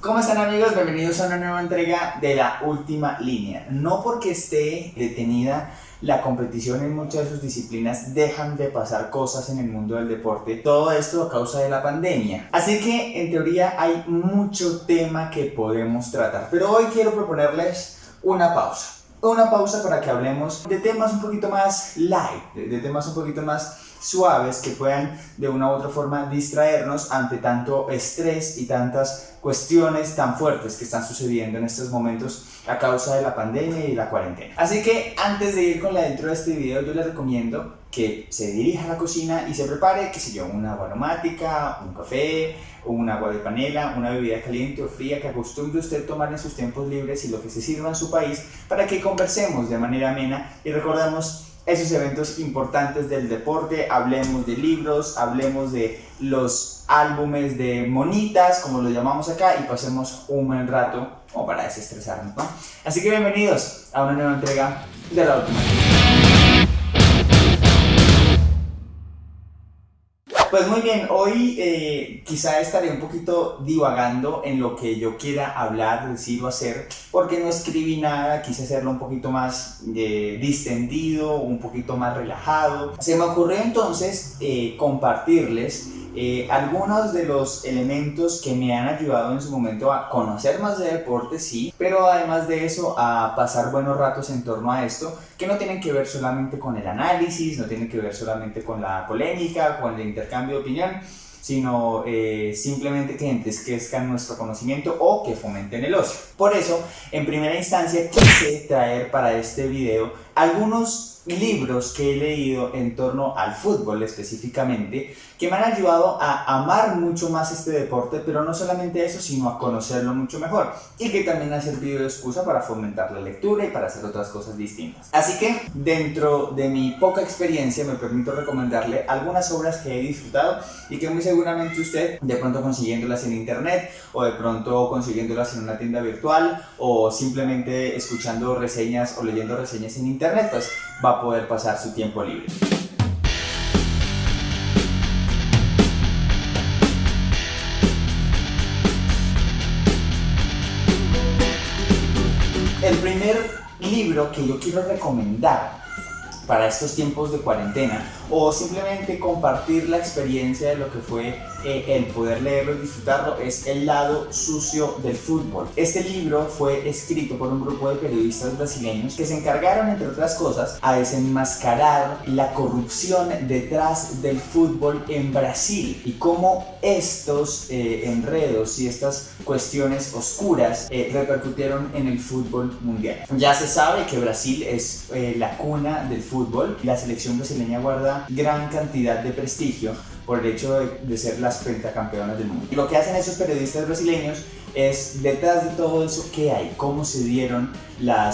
¿Cómo están, amigos? Bienvenidos a una nueva entrega de La Última Línea. No porque esté detenida la competición en muchas de sus disciplinas dejan de pasar cosas en el mundo del deporte. Todo esto a causa de la pandemia. Así que en teoría hay mucho tema que podemos tratar. Pero hoy quiero proponerles una pausa. Una pausa para que hablemos de temas un poquito más light, de temas un poquito más suaves que puedan de una u otra forma distraernos ante tanto estrés y tantas cuestiones tan fuertes que están sucediendo en estos momentos a causa de la pandemia y la cuarentena. Así que antes de ir con la intro de este video, yo les recomiendo que se dirija a la cocina y se prepare, qué sé yo, una agua aromática, un café, un agua de panela, una bebida caliente o fría que acostumbre usted tomar en sus tiempos libres y lo que se sirva en su país, para que conversemos de manera amena y recordemos esos eventos importantes del deporte. Hablemos de libros, hablemos de los álbumes de monitas, como lo llamamos acá, y pasemos un buen rato como para desestresarnos, ¿no? Así que bienvenidos a una nueva entrega de La Última. Pues muy bien, hoy quizá estaré un poquito divagando en lo que yo quiera hablar, decir o hacer, porque no escribí nada, quise hacerlo un poquito más distendido, un poquito más relajado. Se me ocurrió entonces compartirles algunos de los elementos que me han ayudado en su momento a conocer más de deporte, sí, pero además de eso a pasar buenos ratos en torno a esto, que no tienen que ver solamente con el análisis, no tienen que ver solamente con la polémica, con el intercambio de opinión, sino simplemente que enriquezcan nuestro conocimiento o que fomenten el ocio. Por eso, en primera instancia, quise traer para este video algunos libros que he leído en torno al fútbol específicamente, que me han ayudado a amar mucho más este deporte, pero no solamente eso, sino a conocerlo mucho mejor, y que también ha servido de excusa para fomentar la lectura y para hacer otras cosas distintas. Así que, dentro de mi poca experiencia, me permito recomendarle algunas obras que he disfrutado y que muy seguramente usted, de pronto consiguiéndolas en internet, o de pronto consiguiéndolas en una tienda virtual, o simplemente escuchando reseñas o leyendo reseñas en internet, pues va a poder pasar su tiempo libre. El primer libro que yo quiero recomendar para estos tiempos de cuarentena, o simplemente compartir la experiencia de lo que fue el poder leerlo y disfrutarlo, es El lado sucio del fútbol. Este libro fue escrito por un grupo de periodistas brasileños que se encargaron, entre otras cosas, a desenmascarar la corrupción detrás del fútbol en Brasil y cómo estos enredos y estas cuestiones oscuras repercutieron en el fútbol mundial. Ya se sabe que Brasil es la cuna del fútbol. La selección brasileña guarda gran cantidad de prestigio por el hecho de ser las pentacampeonas del mundo. Y lo que hacen esos periodistas brasileños es, detrás de todo eso, ¿qué hay? ¿Cómo se dieron la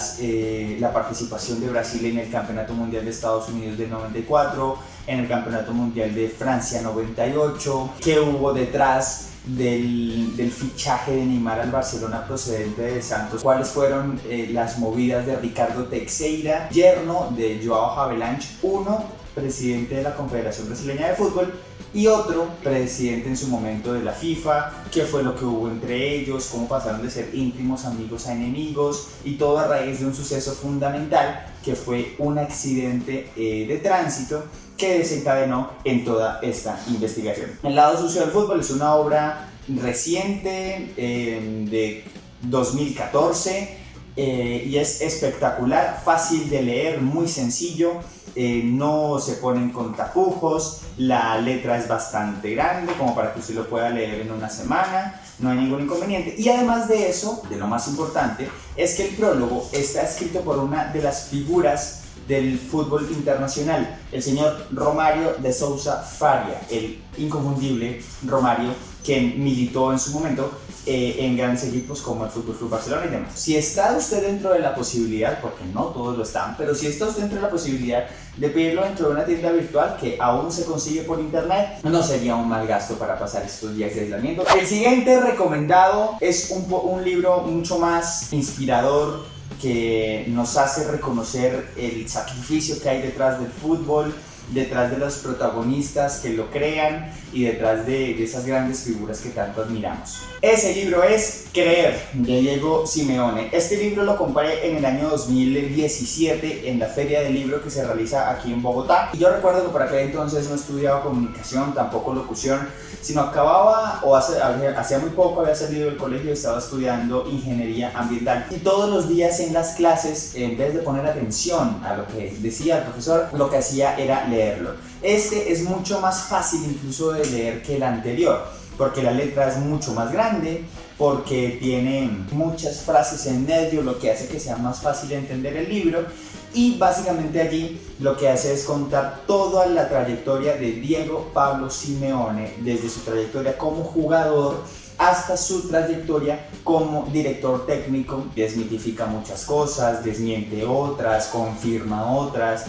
participación de Brasil en el Campeonato Mundial de Estados Unidos del 94, en el Campeonato Mundial de Francia 98? ¿Qué hubo detrás del fichaje de Neymar al Barcelona procedente de Santos? ¿Cuáles fueron las movidas de Ricardo Teixeira, yerno de João Havelange, uno presidente de la Confederación Brasileña de Fútbol y otro presidente en su momento de la FIFA? ¿Qué fue lo que hubo entre ellos? ¿Cómo pasaron de ser íntimos amigos a enemigos? Y todo a raíz de un suceso fundamental que fue un accidente de tránsito que desencadenó en toda esta investigación. El lado sucio del fútbol es una obra reciente de 2014 y es espectacular, fácil de leer, muy sencillo. No se ponen con tapujos, la letra es bastante grande como para que usted lo pueda leer en una semana, no hay ningún inconveniente. Y además de eso, de lo más importante, es que el prólogo está escrito por una de las figuras del fútbol internacional, el señor Romário de Sousa Faria, el inconfundible Romário, que militó en su momento en grandes equipos como el FC Barcelona y demás. Si está usted dentro de la posibilidad, porque no todos lo están, pero si está usted dentro de la posibilidad de pedirlo dentro de una tienda virtual que aún se consigue por internet, no sería un mal gasto para pasar estos días de aislamiento. El siguiente recomendado es un libro mucho más inspirador, que nos hace reconocer el sacrificio que hay detrás del fútbol, detrás de los protagonistas que lo crean y detrás de esas grandes figuras que tanto admiramos. Ese libro es Creer, de Diego Simeone. Este libro lo compré en el año 2017 en la feria del libro que se realiza aquí en Bogotá. Y yo recuerdo que por aquel entonces no estudiaba comunicación, tampoco locución, sino acababa, o hacía muy poco había salido del colegio y estaba estudiando ingeniería ambiental. Y todos los días en las clases, en vez de poner atención a lo que decía el profesor, lo que hacía era leerlo. Este es mucho más fácil incluso de leer que el anterior, porque la letra es mucho más grande, porque tiene muchas frases en medio, lo que hace que sea más fácil de entender el libro. Y básicamente allí lo que hace es contar toda la trayectoria de Diego Pablo Simeone, desde su trayectoria como jugador hasta su trayectoria como director técnico. Desmitifica muchas cosas, desmiente otras, confirma otras,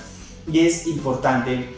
y es importante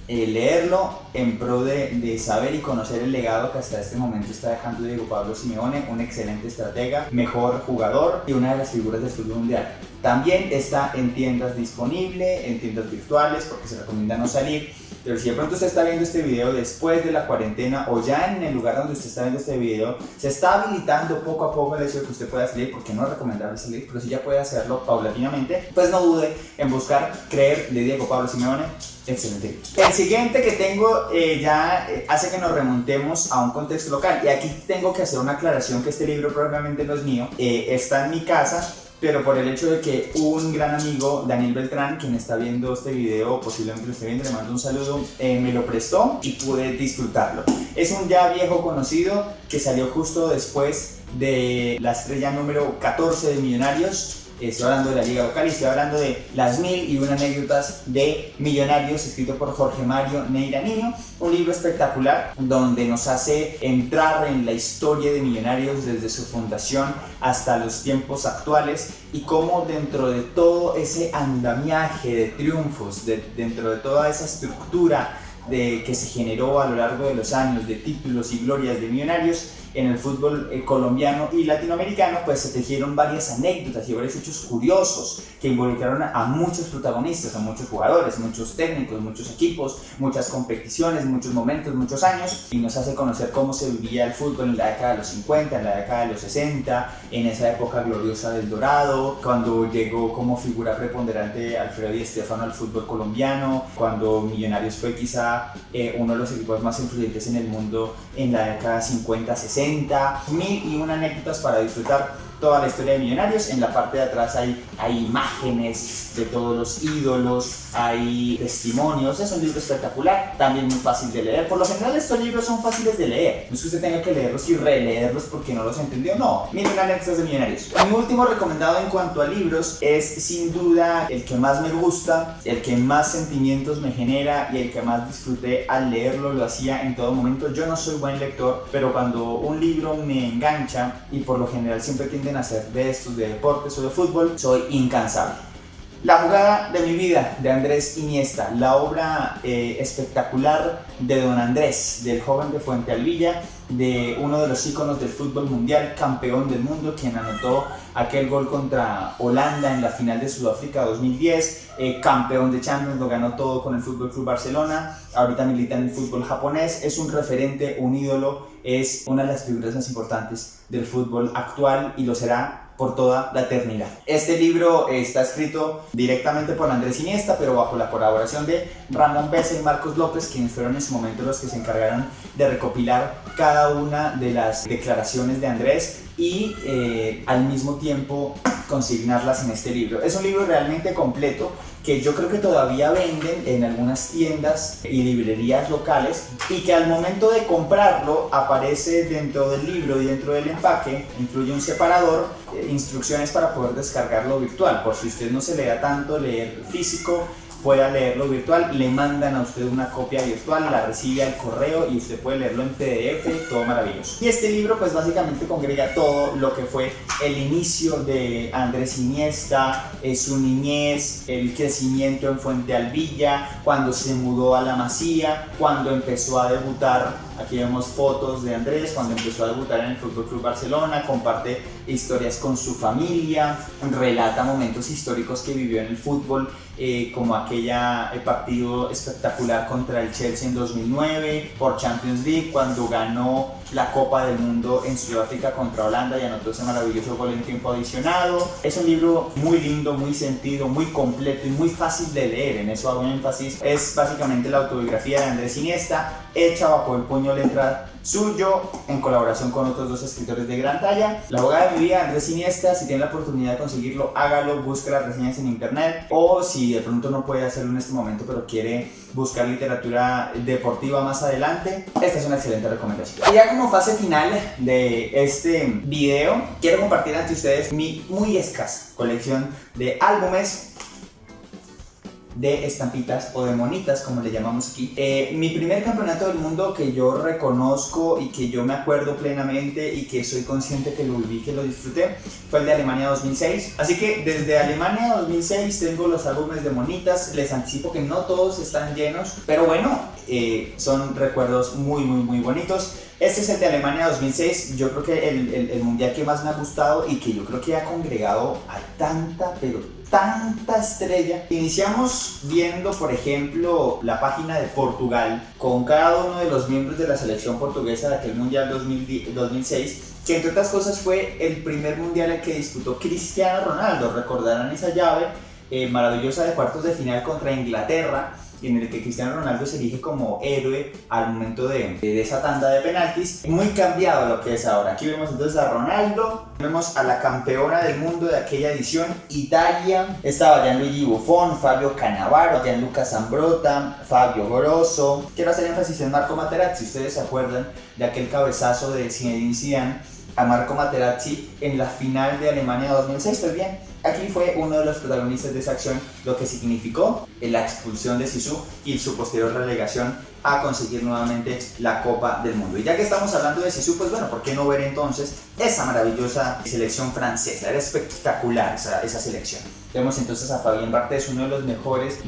leerlo en pro de saber y conocer el legado que hasta este momento está dejando Diego Pablo Simeone, un excelente estratega, mejor jugador y una de las figuras del fútbol mundial. También está en tiendas disponible, en tiendas virtuales, porque se recomienda no salir. Pero si de pronto usted está viendo este video después de la cuarentena o ya en el lugar donde usted está viendo este video, se está habilitando poco a poco el hecho de que usted pueda salir, porque no es recomendable salir, pero si ya puede hacerlo paulatinamente, pues no dude en buscar Creer, de Diego Pablo Simeone. Excelente libro. El siguiente que tengo ya hace que nos remontemos a un contexto local, y aquí tengo que hacer una aclaración que este libro probablemente no es mío, está en mi casa, pero por el hecho de que un gran amigo, Daniel Beltrán, quien está viendo este video, posiblemente lo esté viendo, le mando un saludo, me lo prestó y pude disfrutarlo. Es un ya viejo conocido que salió justo después de la estrella número 14 de Millonarios. Estoy hablando de la liga local y estoy hablando de Las 1001 anécdotas de Millonarios, escrito por Jorge Mario Neira Niño. Un libro espectacular donde nos hace entrar en la historia de Millonarios desde su fundación hasta los tiempos actuales, y cómo dentro de todo ese andamiaje de triunfos, dentro de toda esa estructura que se generó a lo largo de los años de títulos y glorias de Millonarios en el fútbol colombiano y latinoamericano, pues se tejieron varias anécdotas y varios hechos curiosos que involucraron a muchos protagonistas, a muchos jugadores, muchos técnicos, muchos equipos, muchas competiciones, muchos momentos, muchos años, y nos hace conocer cómo se vivía el fútbol en la década de los 50, en la década de los 60, en esa época gloriosa del Dorado, cuando llegó como figura preponderante Alfredo Di Stéfano al fútbol colombiano, cuando Millonarios fue quizá uno de los equipos más influyentes en el mundo en la década 50-60. 1001 anécdotas para disfrutar toda la historia de Millonarios. En la parte de atrás hay imágenes de todos los ídolos, hay testimonios. Es un libro espectacular, también muy fácil de leer. Por lo general estos libros son fáciles de leer, no es que usted tenga que leerlos y releerlos porque no los entendió, no. 1001 anécdotas de Millonarios. Mi último recomendado en cuanto a libros es sin duda el que más me gusta, el que más sentimientos me genera y el que más disfruté al leerlo. Lo hacía en todo momento. Yo no soy buen lector, pero cuando un libro me engancha, y por lo general siempre tienden a ser de estos, de deportes o de fútbol, soy incansable. La jugada de mi vida, de Andrés Iniesta, la obra espectacular de Don Andrés, del joven de Fuente Alvilla, de uno de los íconos del fútbol mundial, campeón del mundo, quien anotó aquel gol contra Holanda en la final de Sudáfrica 2010, campeón de Champions, lo ganó todo con el FC Barcelona, ahorita milita en el fútbol japonés, es un referente, un ídolo, es una de las figuras más importantes del fútbol actual y lo será por toda la eternidad. Este libro está escrito directamente por Andrés Iniesta, pero bajo la colaboración de Ramón Besa y Marcos López, quienes fueron en su momento los que se encargaron de recopilar cada una de las declaraciones de Andrés y al mismo tiempo consignarlas en este libro. Es un libro realmente completo que yo creo que todavía venden en algunas tiendas y librerías locales, y que al momento de comprarlo aparece dentro del libro y dentro del empaque incluye un separador, instrucciones para poder descargarlo virtual, por si usted no se le da tanto leer físico, pueda leerlo virtual. Le mandan a usted una copia virtual, la recibe al correo y usted puede leerlo en PDF, todo maravilloso. Y este libro pues básicamente congrega todo lo que fue el inicio de Andrés Iniesta, su niñez, el crecimiento en Fuente Alvilla, cuando se mudó a La Masía, cuando empezó a debutar Aquí vemos fotos de Andrés cuando empezó a debutar en el Fútbol Club Barcelona, comparte historias con su familia, relata momentos históricos que vivió en el fútbol, como aquella partido espectacular contra el Chelsea en 2009 por Champions League, cuando ganó la Copa del Mundo en Sudáfrica contra Holanda y anotó ese maravilloso gol en tiempo adicionado. Es un libro muy lindo, muy sentido, muy completo y muy fácil de leer, en eso hago énfasis. Es básicamente la autobiografía de Andrés Iniesta, hecha bajo el puño letra suyo, en colaboración con otros 2 escritores de gran talla. La abogada de mi vida, Andrés Iniesta. Si tiene la oportunidad de conseguirlo, hágalo, busque las reseñas en internet, o si de pronto no puede hacerlo en este momento pero quiere buscar literatura deportiva más adelante, esta es una excelente recomendación. Y ya como fase final de este video, quiero compartir ante ustedes mi muy escasa colección de álbumes de estampitas o de monitas, como le llamamos aquí. Mi primer campeonato del mundo que yo reconozco y que yo me acuerdo plenamente y que soy consciente que lo viví, que lo disfruté, fue el de Alemania 2006. Así que desde Alemania 2006 tengo los álbumes de monitas. Les anticipo que no todos están llenos, pero bueno, son recuerdos muy bonitos. Este es el de Alemania 2006, yo creo que el mundial que más me ha gustado y que yo creo que ha congregado a tanta estrella. Iniciamos viendo, por ejemplo, la página de Portugal con cada uno de los miembros de la selección portuguesa de aquel mundial 2006, que entre otras cosas fue el primer mundial en que disputó Cristiano Ronaldo. Recordarán esa llave maravillosa de cuartos de final contra Inglaterra, en el que Cristiano Ronaldo se elige como héroe al momento de esa tanda de penaltis. Muy cambiado lo que es ahora. Aquí vemos entonces a Ronaldo, vemos a la campeona del mundo de aquella edición, Italia. Estaba Gianluigi Buffon, Fabio Cannavaro, Gianluca Zambrotta, Fabio Grosso. Quiero hacer énfasis en Marco Materazzi. Ustedes se acuerdan de aquel cabezazo de Zinedine Zidane a Marco Materazzi en la final de Alemania 2006. Pues bien, aquí fue uno de los protagonistas de esa acción, lo que significó la expulsión de Zizou y su posterior relegación a conseguir nuevamente la Copa del Mundo. Y ya que estamos hablando de Zizou, pues bueno, ¿por qué no ver entonces esa maravillosa selección francesa? Era espectacular esa selección. Vemos entonces a Fabien Barthez, uno de los mejores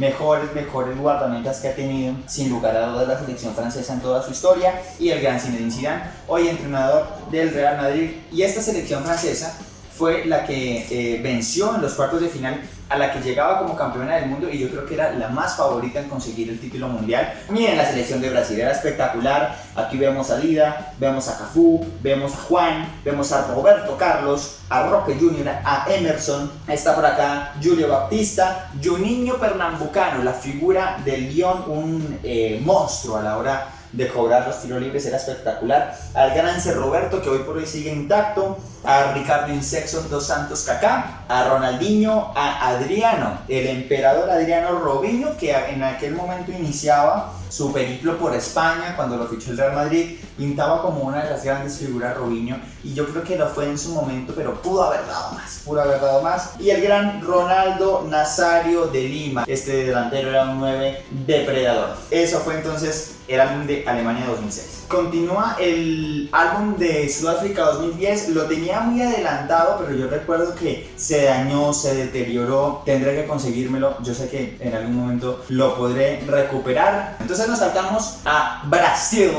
guardametas que ha tenido sin lugar a dudas la selección francesa en toda su historia, y el gran Zinedine Zidane, hoy entrenador del Real Madrid. Y esta selección francesa fue la que venció en los cuartos de final a la que llegaba como campeona del mundo, y yo creo que era la más favorita en conseguir el título mundial. Miren la selección de Brasil, era espectacular. Aquí vemos a Dida, vemos a Cafú, vemos a Juan, vemos a Roberto Carlos, a Roque Jr., a Emerson. Está por acá Julio Baptista, Juninho Pernambucano, la figura del Lyon, un monstruo a la hora de cobrar los tiros libres, era espectacular. Al gran Roberto, que hoy por hoy sigue intacto, a Ricardo Insexon dos Santos Kaká, a Ronaldinho, a Adriano, el emperador Adriano Robinho, que en aquel momento iniciaba su periplo por España cuando lo fichó el Real Madrid. Pintaba como una de las grandes figuras Robinho, y yo creo que lo fue en su momento, pero pudo haber dado más. Y el gran Ronaldo Nazario de Lima, este delantero era un 9 depredador. Eso fue entonces el álbum de Alemania 2006. Continúa el álbum de Sudáfrica 2010, lo tenía muy adelantado, pero yo recuerdo que se dañó, se deterioró, tendré que conseguírmelo, yo sé que en algún momento lo podré recuperar. Entonces nos saltamos a Brasil,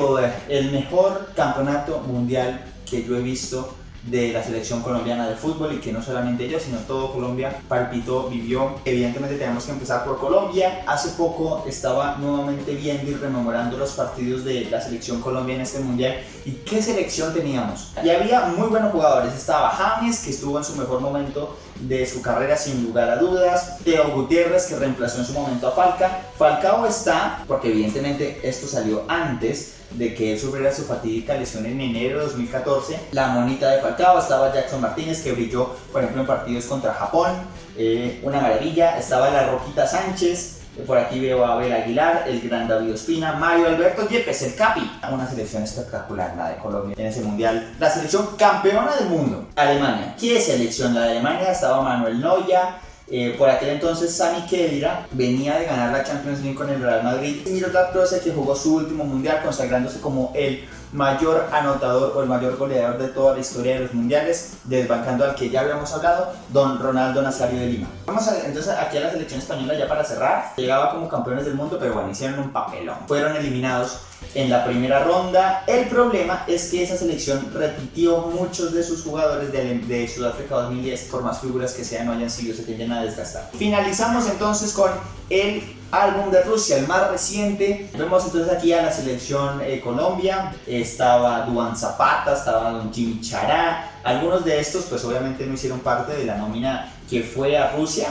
el mejor campeonato mundial que yo he visto de la selección colombiana de fútbol, y que no solamente ella, sino todo Colombia palpitó, vivió. Evidentemente tenemos que empezar por Colombia. Hace poco estaba nuevamente viendo y rememorando los partidos de la selección Colombia en este mundial, y qué selección teníamos. Y había muy buenos jugadores. Estaba James, que estuvo en su mejor momento de su carrera sin lugar a dudas, Teo Gutiérrez, que reemplazó en su momento a Falcao está, porque evidentemente esto salió antes de que él sufriera su fatídica lesión en enero de 2014. La monita de Falcao, estaba Jackson Martínez, que brilló por ejemplo en partidos contra Japón, una maravilla. Estaba la Roquita Sánchez, por aquí veo a Abel Aguilar, el gran David Ospina, Mario Alberto Yepes, el Capi. Una selección espectacular la de Colombia en ese mundial. La selección campeona del mundo, Alemania. ¿Qué selección? La de Alemania. Estaba Manuel Neuer. Por aquel entonces Sami Khedira venía de ganar la Champions League con el Real Madrid, y Miroslav Klose, que jugó su último mundial consagrándose como el mayor anotador o el mayor goleador de toda la historia de los mundiales, desbancando al que ya habíamos hablado, don Ronaldo Nazario de Lima. Vamos entonces aquí a la selección española ya para cerrar. Llegaba como campeones del mundo, pero bueno, hicieron un papelón. Fueron eliminados en la primera ronda. El problema es que esa selección repitió muchos de sus jugadores de Sudáfrica 2010, por más figuras que sean, no hayan sido, se tienden a desgastar. Finalizamos entonces con el álbum de Rusia, el más reciente. Vemos entonces aquí a la selección Colombia, estaba Duan Zapata, estaba Don Jimmy Chará. Algunos de estos pues obviamente no hicieron parte de la nómina que fue a Rusia,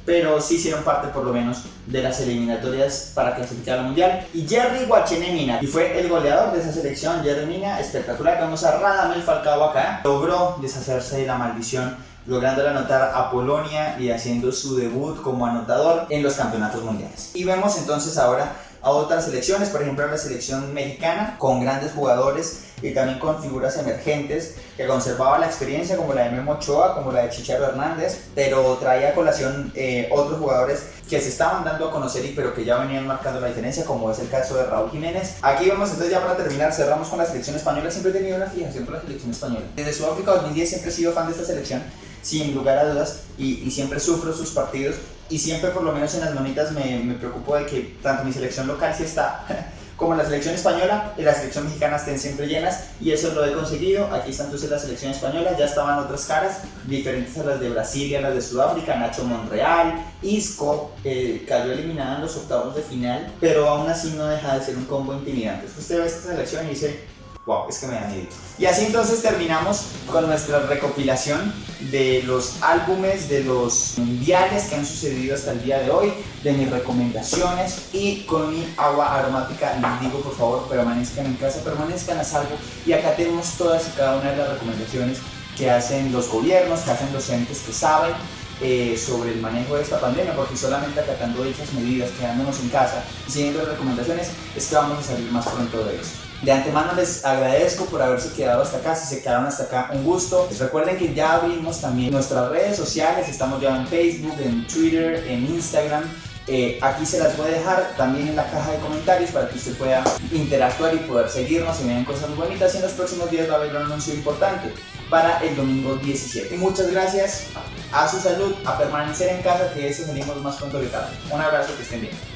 pero sí hicieron parte por lo menos de las eliminatorias para clasificar al mundial. Y Jerry Guachene Mina, y fue el goleador de esa selección. Jerry Mina, espectacular. Vemos a Radamel Falcao acá, logró deshacerse de la maldición, logrando anotar a Polonia y haciendo su debut como anotador en los campeonatos mundiales. Y vemos entonces ahora a otras selecciones, por ejemplo a la selección mexicana, con grandes jugadores y también con figuras emergentes que conservaba la experiencia, como la de Memo Ochoa, como la de Chicharo Hernández, pero traía a colación otros jugadores que se estaban dando a conocer pero que ya venían marcando la diferencia, como es el caso de Raúl Jiménez. Aquí vemos entonces, ya para terminar, cerramos con la selección española. Siempre he tenido una fijación por la selección española. Desde Sudáfrica 2010 siempre he sido fan de esta selección, sin lugar a dudas, y siempre sufro sus partidos, y siempre, por lo menos en las manitas, me preocupo de que tanto mi selección local sí está como la selección española y la selección mexicana estén siempre llenas, y eso lo he conseguido. Aquí está entonces la selección española, ya estaban otras caras diferentes a las de Brasil y a las de Sudáfrica. Nacho Monreal, Isco, cayó eliminada en los octavos de final, pero aún así no deja de ser un combo intimidante. Usted ve esta selección y dice, wow, es que me da miedo. Y así entonces terminamos con nuestra recopilación de los álbumes de los mundiales que han sucedido hasta el día de hoy, de mis recomendaciones, y con mi agua aromática les digo, por favor, permanezcan en casa, permanezcan a salvo. Y acá tenemos todas y cada una de las recomendaciones que hacen los gobiernos, que hacen los entes que saben sobre el manejo de esta pandemia, porque solamente acatando dichas medidas, quedándonos en casa y siguiendo las recomendaciones, es que vamos a salir más pronto de esto. De antemano les agradezco por haberse quedado hasta acá. Si se quedaron hasta acá, un gusto. Recuerden que ya abrimos también nuestras redes sociales, estamos ya en Facebook, en Twitter, en Instagram. Aquí se las voy a dejar también en la caja de comentarios para que usted pueda interactuar y poder seguirnos y vean cosas muy bonitas. Y en los próximos días va a haber un anuncio importante para el domingo 17. Muchas gracias, a su salud, a permanecer en casa, que de eso salimos más pronto que tarde. Un abrazo, que estén bien.